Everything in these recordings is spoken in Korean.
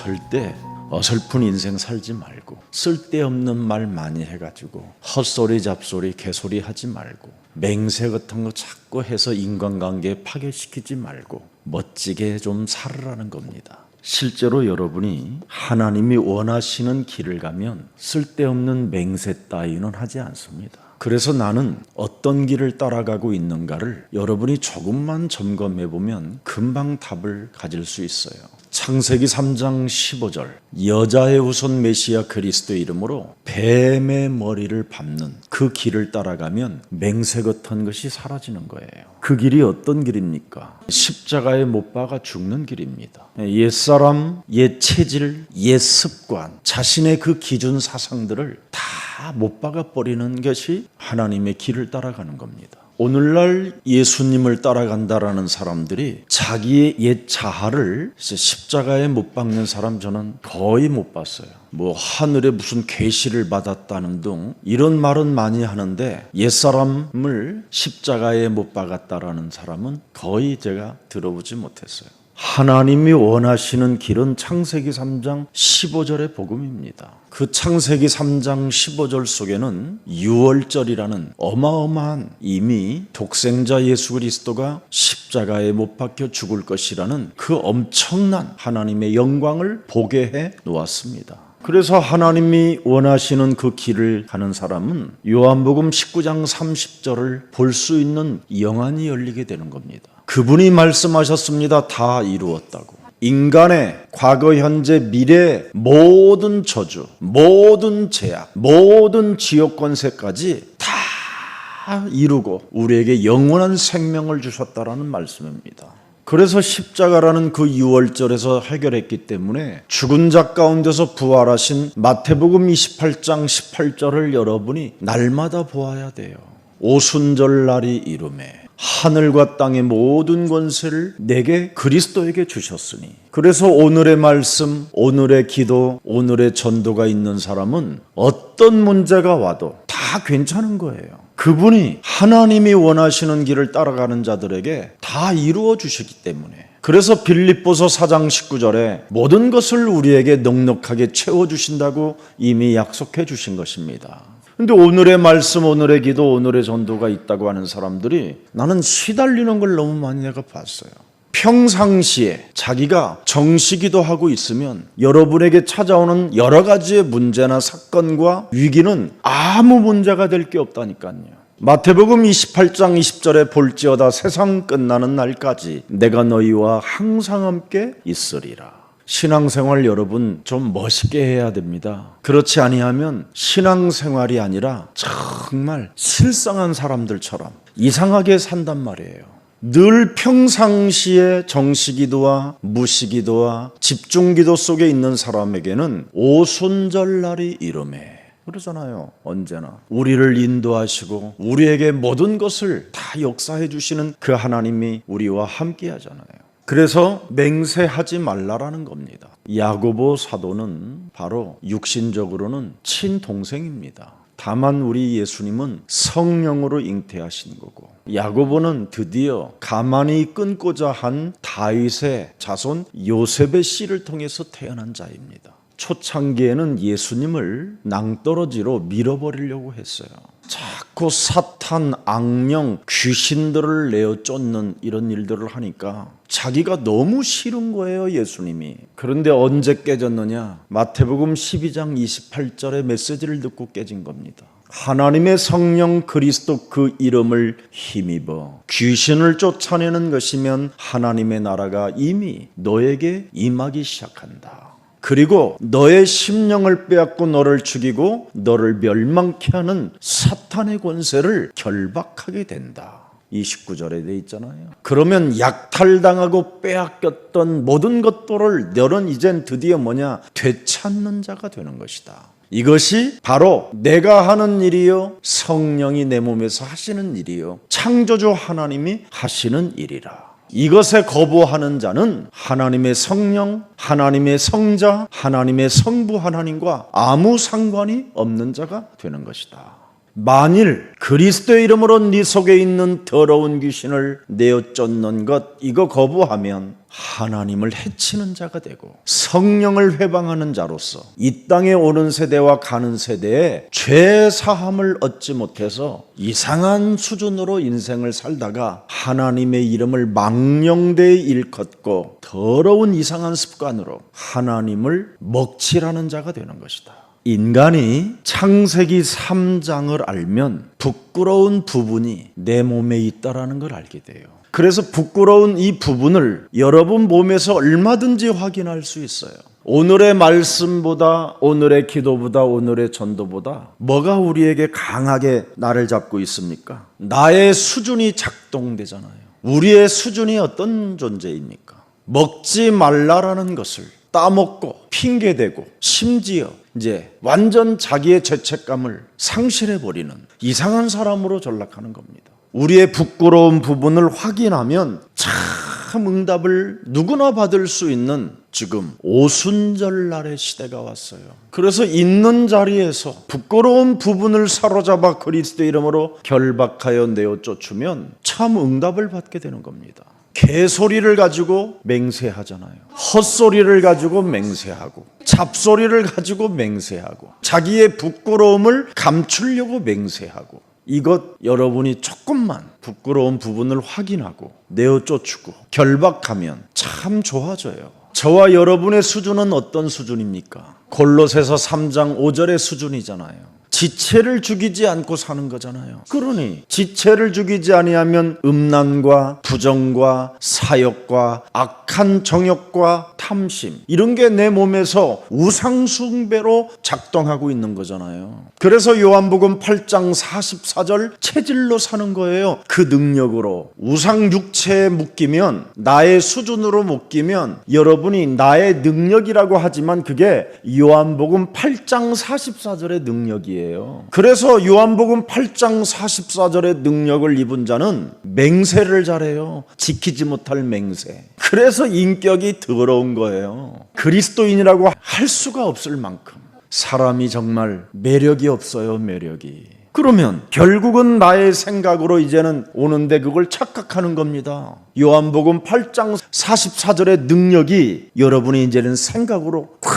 절대 어설픈 인생 살지 말고 쓸데없는 말 많이 해가지고 헛소리 잡소리 개소리 하지 말고 맹세 같은 거 자꾸 해서 인간관계 파괴시키지 말고 멋지게 좀 살으라는 겁니다. 실제로 여러분이 하나님이 원하시는 길을 가면 쓸데없는 맹세 따위는 하지 않습니다. 그래서 나는 어떤 길을 따라가고 있는가를 여러분이 조금만 점검해 보면 금방 답을 가질 수 있어요. 창세기 3장 15절 여자의 후손 메시아 그리스도 이름으로 뱀의 머리를 밟는 그 길을 따라가면 맹세 같은 것이 사라지는 거예요. 그 길이 어떤 길입니까? 십자가에 못 박아 죽는 길입니다. 옛사람, 옛 체질, 옛 습관, 자신의 그 기준 사상들을 다 못 박아 버리는 것이 하나님의 길을 따라가는 겁니다. 오늘날 예수님을 따라간다라는 사람들이 자기의 옛 자아를 십자가에 못 박는 사람 저는 거의 못 봤어요. 뭐 하늘에 무슨 계시를 받았다는 등 이런 말은 많이 하는데 옛사람을 십자가에 못 박았다라는 사람은 거의 제가 들어보지 못했어요. 하나님이 원하시는 길은 창세기 3장 15절의 복음입니다. 그 창세기 3장 15절 속에는 유월절이라는 어마어마한 이미 독생자 예수 그리스도가 십자가에 못 박혀 죽을 것이라는 그 엄청난 하나님의 영광을 보게 해 놓았습니다. 그래서 하나님이 원하시는 그 길을 가는 사람은 요한복음 19장 30절을 볼 수 있는 영안이 열리게 되는 겁니다. 그분이 말씀하셨습니다. 다 이루었다고. 인간의 과거, 현재, 미래 모든 저주, 모든 제약, 모든 지옥 권세까지 다 이루고 우리에게 영원한 생명을 주셨다라는 말씀입니다. 그래서 십자가라는 그 유월절에서 해결했기 때문에 죽은 자 가운데서 부활하신 마태복음 28장 18절을 여러분이 날마다 보아야 돼요. 오순절날이 이르매 하늘과 땅의 모든 권세를 내게 그리스도에게 주셨으니. 그래서 오늘의 말씀, 오늘의 기도, 오늘의 전도가 있는 사람은 어떤 문제가 와도 다 괜찮은 거예요. 그분이 하나님이 원하시는 길을 따라가는 자들에게 다 이루어 주시기 때문에. 그래서 빌립보서 4장 19절에 모든 것을 우리에게 넉넉하게 채워주신다고 이미 약속해 주신 것입니다. 근데 오늘의 말씀, 오늘의 기도, 오늘의 전도가 있다고 하는 사람들이 나는 시달리는 걸 너무 많이 내가 봤어요. 평상시에 자기가 정시기도 하고 있으면 여러분에게 찾아오는 여러 가지의 문제나 사건과 위기는 아무 문제가 될 게 없다니까요. 마태복음 28장 20절에 볼지어다 세상 끝나는 날까지 내가 너희와 항상 함께 있으리라. 신앙생활 여러분 좀 멋있게 해야 됩니다. 그렇지 아니하면 신앙생활이 아니라 정말 실상한 사람들처럼 이상하게 산단 말이에요. 늘 평상시에 정시기도와 무시기도와 집중기도 속에 있는 사람에게는 오순절날이 이르매 그러잖아요. 언제나 우리를 인도하시고 우리에게 모든 것을 다 역사해 주시는 그 하나님이 우리와 함께 하잖아요. 그래서 맹세하지 말라라는 겁니다. 야고보 사도는 바로 육신적으로는 친동생입니다. 다만 우리 예수님은 성령으로 잉태하신 거고 야고보는 드디어 가만히 끊고자 한 다윗의 자손 요셉의 씨를 통해서 태어난 자입니다. 초창기에는 예수님을 낭떠러지로 밀어버리려고 했어요. 자꾸 사탄, 악령, 귀신들을 내어 쫓는 이런 일들을 하니까 자기가 너무 싫은 거예요, 예수님이. 그런데 언제 깨졌느냐? 마태복음 12장 28절의 메시지를 듣고 깨진 겁니다. 하나님의 성령 그리스도 그 이름을 힘입어 귀신을 쫓아내는 것이면 하나님의 나라가 이미 너에게 임하기 시작한다. 그리고 너의 심령을 빼앗고 너를 죽이고 너를 멸망케 하는 사탄의 권세를 결박하게 된다. 29절에 돼 있잖아요. 그러면 약탈당하고 빼앗겼던 모든 것들을 너는 이젠 드디어 뭐냐? 되찾는 자가 되는 것이다. 이것이 바로 내가 하는 일이요 성령이 내 몸에서 하시는 일이요 창조주 하나님이 하시는 일이라. 이것에 거부하는 자는 하나님의 성령, 하나님의 성자, 하나님의 성부 하나님과 아무 상관이 없는 자가 되는 것이다. 만일 그리스도의 이름으로 네 속에 있는 더러운 귀신을 내어 쫓는 것 이거 거부하면 하나님을 해치는 자가 되고 성령을 회방하는 자로서 이 땅에 오는 세대와 가는 세대에 죄 사함을 얻지 못해서 이상한 수준으로 인생을 살다가 하나님의 이름을 망령되이 일컫고 더러운 이상한 습관으로 하나님을 먹칠하는 자가 되는 것이다. 인간이 창세기 3장을 알면 부끄러운 부분이 내 몸에 있다라는 걸 알게 돼요. 그래서 부끄러운 이 부분을 여러분 몸에서 얼마든지 확인할 수 있어요. 오늘의 말씀보다, 오늘의 기도보다, 오늘의 전도보다 뭐가 우리에게 강하게 나를 잡고 있습니까? 나의 수준이 작동되잖아요. 우리의 수준이 어떤 존재입니까? 먹지 말라라는 것을 따먹고 핑계대고 심지어 이제 완전 자기의 죄책감을 상실해버리는 이상한 사람으로 전락하는 겁니다. 우리의 부끄러운 부분을 확인하면 참 응답을 누구나 받을 수 있는 지금 오순절날의 시대가 왔어요. 그래서 있는 자리에서 부끄러운 부분을 사로잡아 그리스도 이름으로 결박하여 내어 쫓으면 참 응답을 받게 되는 겁니다. 개소리를 가지고 맹세하잖아요. 헛소리를 가지고 맹세하고 잡소리를 가지고 맹세하고 자기의 부끄러움을 감추려고 맹세하고 이것 여러분이 조금만 부끄러운 부분을 확인하고 내어 쫓고 결박하면 참 좋아져요. 저와 여러분의 수준은 어떤 수준입니까? 골로새서 3장 5절의 수준이잖아요. 지체를 죽이지 않고 사는 거잖아요. 그러니 지체를 죽이지 아니하면 음란과 부정과 사욕과 악한 정욕과 탐심 이런 게 내 몸에서 우상숭배로 작동하고 있는 거잖아요. 그래서 요한복음 8장 44절 체질로 사는 거예요. 그 능력으로 우상 육체에 묶이면 나의 수준으로 묶이면 여러분이 나의 능력이라고 하지만 그게 요한복음 8장 44절의 능력이에요. 그래서 요한복음 8장 44절의 능력을 입은 자는 맹세를 잘해요. 지키지 못할 맹세. 그래서 인격이 더러운 거예요. 그리스도인이라고 할 수가 없을 만큼 사람이 정말 매력이 없어요. 매력이. 그러면 결국은 나의 생각으로 이제는 오는데 그걸 착각하는 겁니다. 요한복음 8장 44절의 능력이 여러분이 이제는 생각으로 콱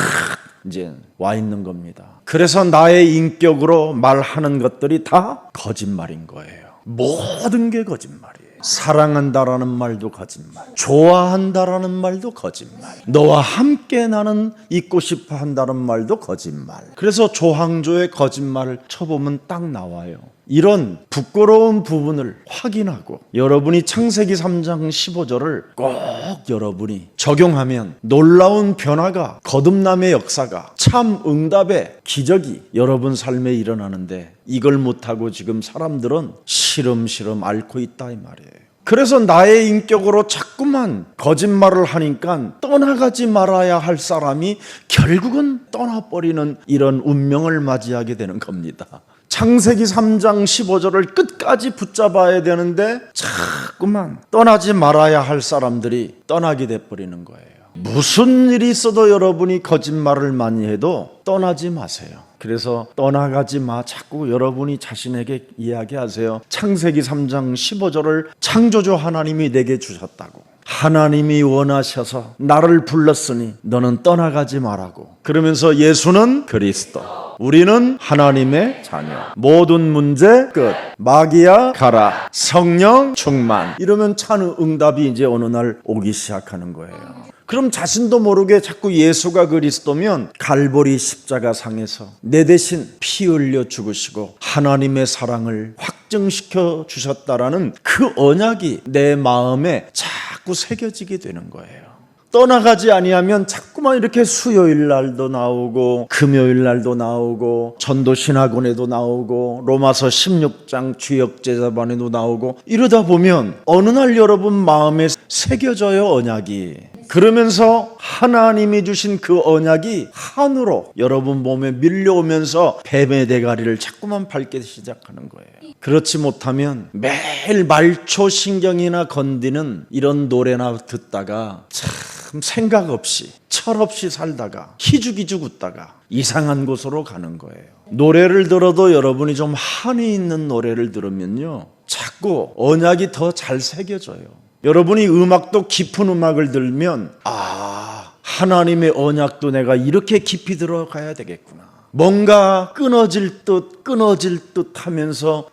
이제 와 있는 겁니다. 그래서 나의 인격으로 말하는 것들이 다 거짓말인 거예요. 모든 게 거짓말이에요. 사랑한다라는 말도 거짓말, 좋아한다라는 말도 거짓말, 너와 함께 나는 있고 싶어 한다는 말도 거짓말. 그래서 조항조의 거짓말을 쳐보면 딱 나와요. 이런 부끄러운 부분을 확인하고 여러분이 창세기 3장 15절을 꼭 여러분이 적용하면 놀라운 변화가, 거듭남의 역사가, 참 응답의 기적이 여러분 삶에 일어나는데 이걸 못하고 지금 사람들은 시름시름 앓고 있다 이 말이에요. 그래서 나의 인격으로 자꾸만 거짓말을 하니까 떠나가지 말아야 할 사람이 결국은 떠나버리는 이런 운명을 맞이하게 되는 겁니다. 창세기 3장 15절을 끝까지 붙잡아야 되는데 자꾸만 떠나지 말아야 할 사람들이 떠나게 돼버리는 거예요. 무슨 일이 있어도 여러분이 거짓말을 많이 해도 떠나지 마세요. 그래서 떠나가지 마. 자꾸 여러분이 자신에게 이야기하세요. 창세기 3장 15절을 창조주 하나님이 내게 주셨다고. 하나님이 원하셔서 나를 불렀으니 너는 떠나가지 말라고. 그러면서 예수는 그리스도, 우리는 하나님의 자녀, 모든 문제 끝, 마귀야 가라, 성령 충만. 이러면 참 응답이 이제 어느 날 오기 시작하는 거예요. 그럼 자신도 모르게 자꾸 예수가 그리스도면 갈보리 십자가 상에서 내 대신 피 흘려 죽으시고 하나님의 사랑을 확증시켜 주셨다라는 그 언약이 내 마음에 자꾸 새겨지게 되는 거예요. 떠나가지 아니하면 자꾸만 이렇게 수요일 날도 나오고 금요일 날도 나오고 전도신학원에도 나오고 로마서 16장 주역제자반에도 나오고 이러다 보면 어느 날 여러분 마음에 새겨져요, 언약이. 그러면서 하나님이 주신 그 언약이 한으로 여러분 몸에 밀려오면서 뱀의 대가리를 자꾸만 밟기 시작하는 거예요. 그렇지 못하면 매일 말초 신경이나 건드는 이런 노래나 듣다가 참 생각 없이 철없이 살다가 희죽희죽 웃다가 이상한 곳으로 가는 거예요. 노래를 들어도 여러분이 좀 한이 있는 노래를 들으면요, 자꾸 언약이 더 잘 새겨져요. 여러분이 음악도 깊은 음악을 들면 하나님의 언약도 내가 이렇게 깊이 들어가야 되겠구나. 뭔가 끊어질 듯 하면서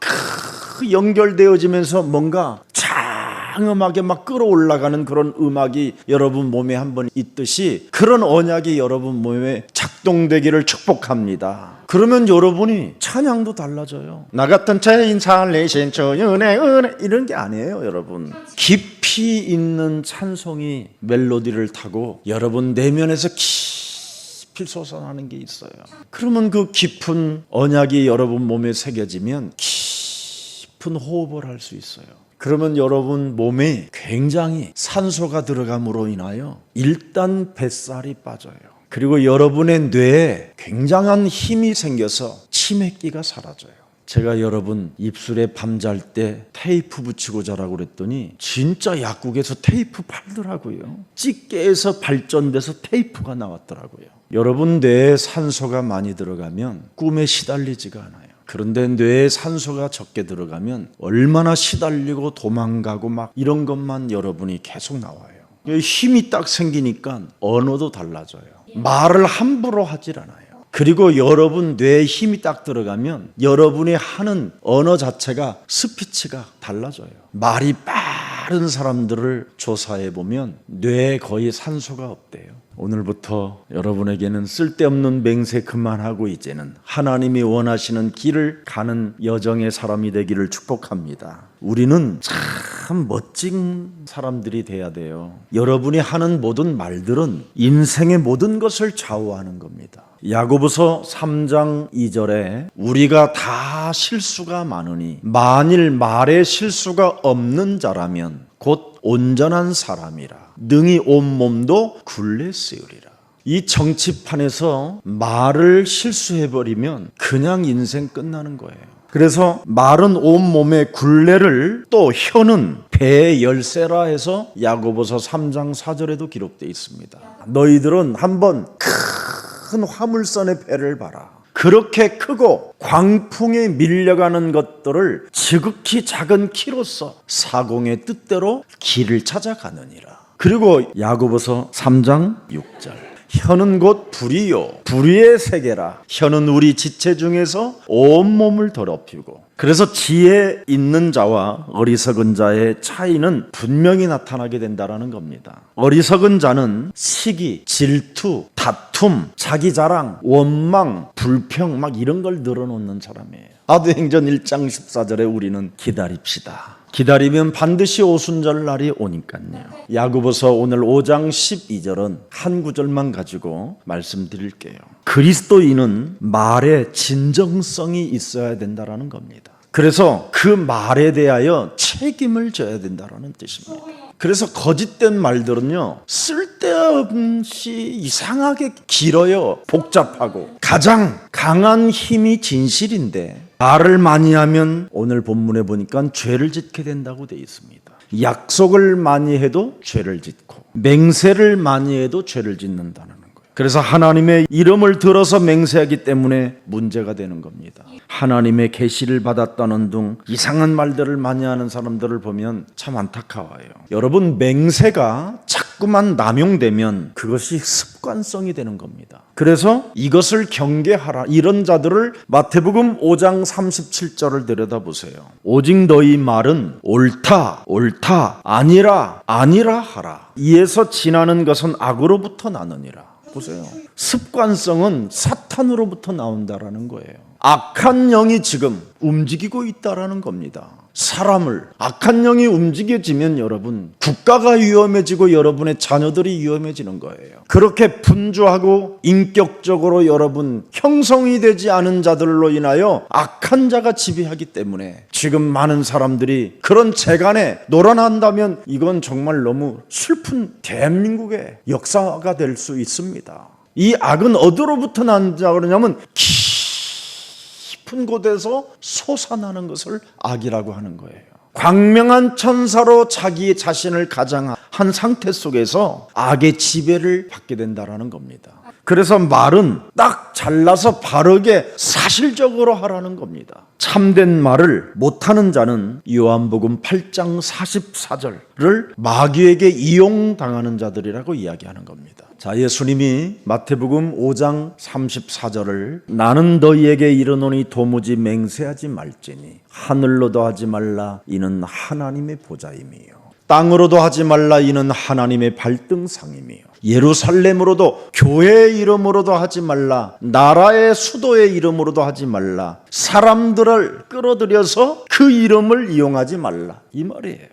연결되어지면서 뭔가 장음하게 막 끌어올라가는 그런 음악이 여러분 몸에 한번 있듯이 그런 언약이 여러분 몸에 작동되기를 축복합니다. 그러면 여러분이 찬양도 달라져요. 나 같은 죄인 살리신 주 은혜 이런 게 아니에요. 여러분, 깊이 있는 찬송이 멜로디를 타고 여러분 내면에서 깊이 솟아나는 게 있어요. 그러면 그 깊은 언약이 여러분 몸에 새겨지면 깊은 호흡을 할 수 있어요. 그러면 여러분 몸에 굉장히 산소가 들어감으로 인하여 일단 뱃살이 빠져요. 그리고 여러분의 뇌에 굉장한 힘이 생겨서 치매기가 사라져요. 제가 여러분 입술에 밤잘 때 테이프 붙이고 자라고 그랬더니 진짜 약국에서 테이프 팔더라고요. 집게에서 발전돼서 테이프가 나왔더라고요. 여러분 뇌에 산소가 많이 들어가면 꿈에 시달리지가 않아요. 그런데 뇌에 산소가 적게 들어가면 얼마나 시달리고 도망가고 막 이런 것만 여러분이 계속 나와요. 힘이 딱 생기니까 언어도 달라져요. 말을 함부로 하질 않아요. 그리고 여러분 뇌에 힘이 딱 들어가면 여러분이 하는 언어 자체가 스피치가 달라져요. 말이 빠른 사람들을 조사해 보면 뇌에 거의 산소가 없대요. 오늘부터 여러분에게는 쓸데없는 맹세 그만하고 이제는 하나님이 원하시는 길을 가는 여정의 사람이 되기를 축복합니다. 우리는 참 멋진 사람들이 돼야 돼요. 여러분이 하는 모든 말들은 인생의 모든 것을 좌우하는 겁니다. 야고보서 3장 2절에 우리가 다 실수가 많으니 만일 말에 실수가 없는 자라면 곧 온전한 사람이라 능히 온몸도 굴레 쓰으리라. 이 정치판에서 말을 실수해버리면 그냥 인생 끝나는 거예요. 그래서 말은 온몸의 굴레를, 또 혀는 배의 열쇠라 해서 야고보서 3장 4절에도 기록되어 있습니다. 너희들은 한번 큰 화물선의 배를 봐라. 그렇게 크고 광풍에 밀려가는 것들을 지극히 작은 키로서 사공의 뜻대로 길을 찾아가느니라. 그리고 야고보서 3장 6절 혀는 곧 불이요 불의의 세계라. 혀는 우리 지체 중에서 온몸을 더럽히고. 그래서 지혜 있는 자와 어리석은 자의 차이는 분명히 나타나게 된다는 겁니다. 어리석은 자는 시기, 질투, 다툼, 자기 자랑, 원망, 불평 막 이런 걸 늘어놓는 사람이에요. 사도행전 1장 14절에 우리는 기다립시다. 기다리면 반드시 오순절 날이 오니까요. 야고보서 오늘 5장 12절은 한 구절만 가지고 말씀드릴게요. 그리스도인은 말에 진정성이 있어야 된다는 겁니다. 그래서 그 말에 대하여 책임을 져야 된다는 뜻입니다. 그래서 거짓된 말들은요, 쓸데없이 이상하게 길어요. 복잡하고. 가장 강한 힘이 진실인데 말을 많이 하면 오늘 본문에 보니까 죄를 짓게 된다고 되어 있습니다. 약속을 많이 해도 죄를 짓고 맹세를 많이 해도 죄를 짓는다는 거예요. 그래서 하나님의 이름을 들어서 맹세하기 때문에 문제가 되는 겁니다. 하나님의 계시를 받았다는 등 이상한 말들을 많이 하는 사람들을 보면 참 안타까워요. 여러분, 맹세가 자꾸만 남용되면 그것이 습관성이 되는 겁니다. 그래서 이것을 경계하라. 이런 자들을 마태복음 5장 37절을 들여다보세요. 오직 너희 말은 옳다, 옳다, 아니라, 아니라 하라. 이에서 지나는 것은 악으로부터 나느니라. 보세요. 습관성은 사탄으로부터 나온다라는 거예요. 악한 영이 지금 움직이고 있다라는 겁니다. 사람을 악한 영이 움직여지면 여러분 국가가 위험해지고 여러분의 자녀들이 위험해지는 거예요. 그렇게 분주하고 인격적으로 여러분 형성이 되지 않은 자들로 인하여 악한 자가 지배하기 때문에 지금 많은 사람들이 그런 재간에 놀아난다면 이건 정말 너무 슬픈 대한민국의 역사가 될 수 있습니다. 이 악은 어디로부터 난다 그러냐면 깊은 곳에서 솟아나는 것을 악이라고 하는 거예요. 광명한 천사로 자기 자신을 가장한 상태 속에서 악의 지배를 받게 된다는 겁니다. 그래서 말은 딱 잘라서 바르게 사실적으로 하라는 겁니다. 참된 말을 못하는 자는 요한복음 8장 44절을 마귀에게 이용당하는 자들이라고 이야기하는 겁니다. 자, 예수님이 마태복음 5장 34절을 나는 너희에게 이르노니 도무지 맹세하지 말지니 하늘로도 하지 말라 이는 하나님의 보좌임이요 땅으로도 하지 말라 이는 하나님의 발등상임이요 예루살렘으로도 교회의 이름으로도 하지 말라 나라의 수도의 이름으로도 하지 말라 사람들을 끌어들여서 그 이름을 이용하지 말라 이 말이에요.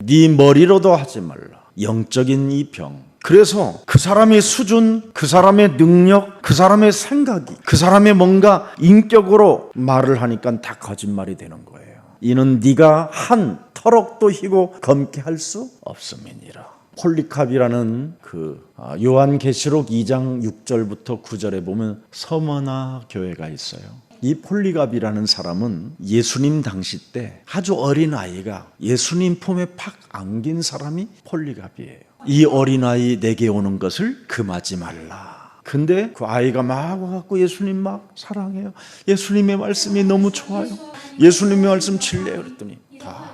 네 머리로도 하지 말라 영적인 이 병. 그래서 그 사람의 수준, 그 사람의 능력, 그 사람의 생각이, 그 사람의 뭔가 인격으로 말을 하니까 다 거짓말이 되는 거예요. 이는 네가 한 터럭도 희고 검게 할 수 없음이니라. 폴리캅이라는 그 요한계시록 2장 6절부터 9절에 보면 서머나 교회가 있어요. 이 폴리갑이라는 사람은 예수님 당시 때 아주 어린 아이가 예수님 품에 팍 안긴 사람이 폴리갑이에요. 이 어린아이 내게 오는 것을 금하지 말라. 근데 그 아이가 막 와갖고 예수님 막 사랑해요. 예수님의 말씀이 너무 좋아요. 예수님의 말씀 진리해요. 그랬더니 다.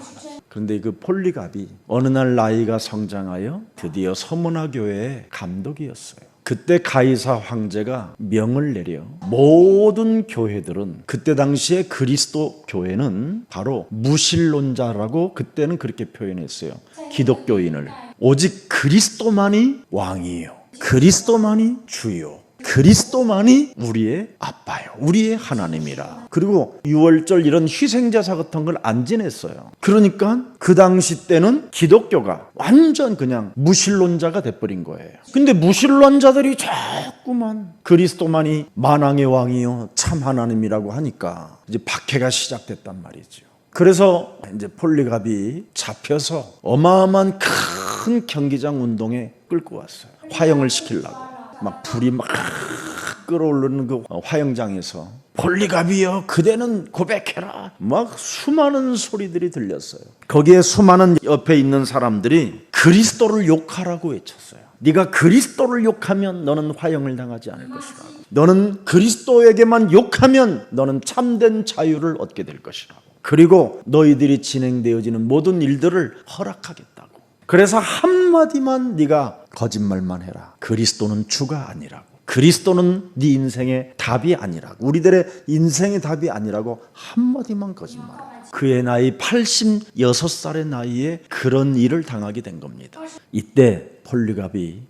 그런데 그 폴리갑이 어느 날 나이가 성장하여 드디어 서문화 교회의 감독이었어요. 그때 가이사 황제가 명을 내려 모든 교회들은 그때 당시에 그리스도 교회는 바로 무신론자라고 그때는 그렇게 표현했어요. 기독교인을 오직 그리스도만이 왕이에요. 그리스도만이 주요. 그리스도만이 우리의 아빠요. 우리의 하나님이라. 그리고 유월절 이런 희생제사 같은 걸 안 지냈어요. 그러니까 그 당시 때는 기독교가 완전 그냥 무신론자가 돼버린 거예요. 근데 무신론자들이 자꾸만 그리스도만이 만왕의 왕이요 참 하나님이라고 하니까 이제 박해가 시작됐단 말이죠. 그래서 이제 폴리갑이 잡혀서 어마어마한 큰 경기장 운동에 끌고 왔어요. 화형을 시키려고. 막 불이 막 끓어오르는 그 화형장에서 폴리갑이여 그대는 고백해라 막 수많은 소리들이 들렸어요. 거기에 수많은 옆에 있는 사람들이 그리스도를 욕하라고 외쳤어요. 네가 그리스도를 욕하면 너는 화형을 당하지 않을 것이라고. 너는 그리스도에게만 욕하면 너는 참된 자유를 얻게 될 것이라고. 그리고 너희들이 진행되어지는 모든 일들을 허락하겠다고. 그래서 한마디만 네가 거짓말만 해라. 그리스도는 주가 아니라고. 그리스도는 네 인생의 답이 아니라고. 우리들의 인생의 답이 아니라고 한마디만 거짓말하라. 그의 나이 86살의 나이에 그런 일을 당하게 된 겁니다. 이때 폴리갑이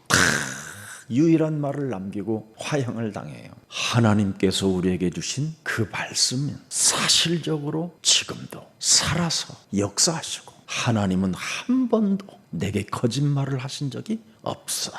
유일한 말을 남기고 화형을 당해요. 하나님께서 우리에게 주신 그 말씀은 사실적으로 지금도 살아서 역사하시고 하나님은 한 번도 내게 거짓말을 하신 적이 없어.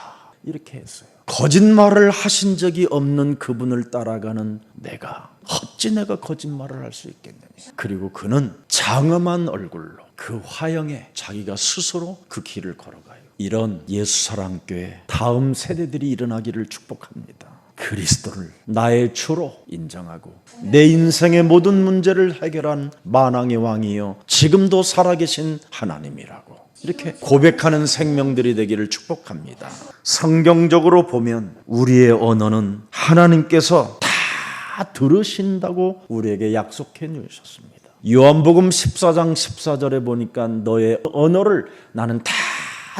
이렇게 했어요. 거짓말을 하신 적이 없는 그분을 따라가는 내가 어찌 내가 거짓말을 할 수 있겠느냐. 그리고 그는 장엄한 얼굴로 그 화형에 자기가 스스로 그 길을 걸어가요. 이런 예수사랑교회 다음 세대들이 일어나기를 축복합니다. 그리스도를 나의 주로 인정하고 내 인생의 모든 문제를 해결한 만왕의 왕이요 지금도 살아계신 하나님이라고 이렇게 고백하는 생명들이 되기를 축복합니다. 성경적으로 보면 우리의 언어는 하나님께서 다 들으신다고 우리에게 약속해 주셨습니다. 요한복음 14장 14절에 보니까 너의 언어를 나는 다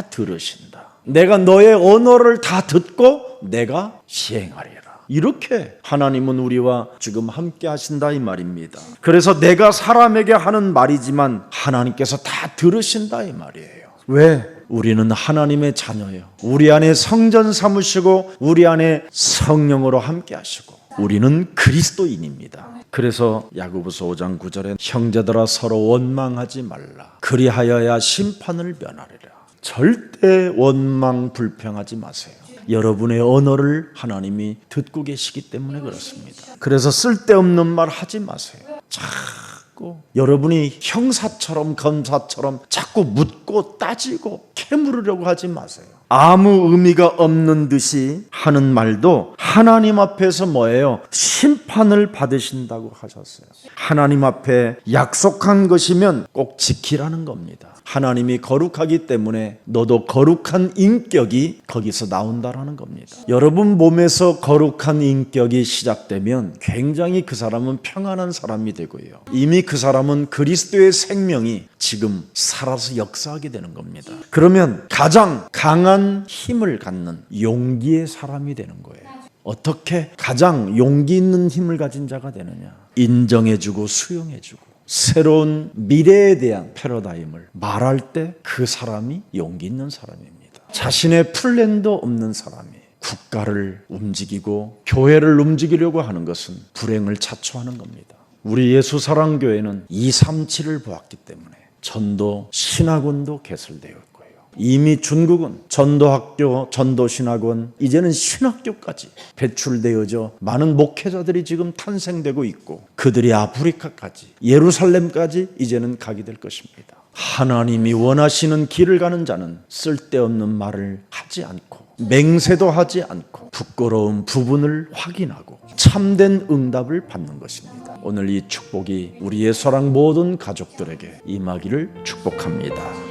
들으신다. 내가 너의 언어를 다 듣고 내가 시행하리라. 이렇게 하나님은 우리와 지금 함께 하신다 이 말입니다. 그래서 내가 사람에게 하는 말이지만 하나님께서 다 들으신다 이 말이에요. 왜? 우리는 하나님의 자녀예요. 우리 안에 성전 삼으시고 우리 안에 성령으로 함께 하시고 우리는 그리스도인입니다. 그래서 야고보서 5장 9절에 형제들아 서로 원망하지 말라. 그리하여야 심판을 면하리라. 절대 원망 불평하지 마세요. 여러분의 언어를 하나님이 듣고 계시기 때문에 그렇습니다. 그래서 쓸데없는 말 하지 마세요. 자꾸 여러분이 형사처럼 검사처럼 자꾸 묻고 따지고 캐물으려고 하지 마세요. 아무 의미가 없는 듯이 하는 말도 하나님 앞에서 뭐예요? 심판을 받으신다고 하셨어요. 하나님 앞에 약속한 것이면 꼭 지키라는 겁니다. 하나님이 거룩하기 때문에 너도 거룩한 인격이 거기서 나온다라는 겁니다. 여러분 몸에서 거룩한 인격이 시작되면 굉장히 그 사람은 평안한 사람이 되고요. 이미 그 사람은 그리스도의 생명이 지금 살아서 역사하게 되는 겁니다. 그러면 가장 강한 힘을 갖는 용기의 사람이 되는 거예요. 어떻게 가장 용기 있는 힘을 가진 자가 되느냐? 인정해주고 수용해주고 새로운 미래에 대한 패러다임을 말할 때 그 사람이 용기 있는 사람입니다. 자신의 플랜도 없는 사람이 국가를 움직이고 교회를 움직이려고 하는 것은 불행을 자초하는 겁니다. 우리 예수사랑교회는 237을 보았기 때문에 전도 신학원도 개설되어 있고요. 이미 중국은 전도학교, 전도신학원, 이제는 신학교까지 배출되어져 많은 목회자들이 지금 탄생되고 있고 그들이 아프리카까지, 예루살렘까지 이제는 가게 될 것입니다. 하나님이 원하시는 길을 가는 자는 쓸데없는 말을 하지 않고 맹세도 하지 않고 부끄러운 부분을 확인하고 참된 응답을 받는 것입니다. 오늘 이 축복이 우리의 사랑 모든 가족들에게 임하기를 축복합니다.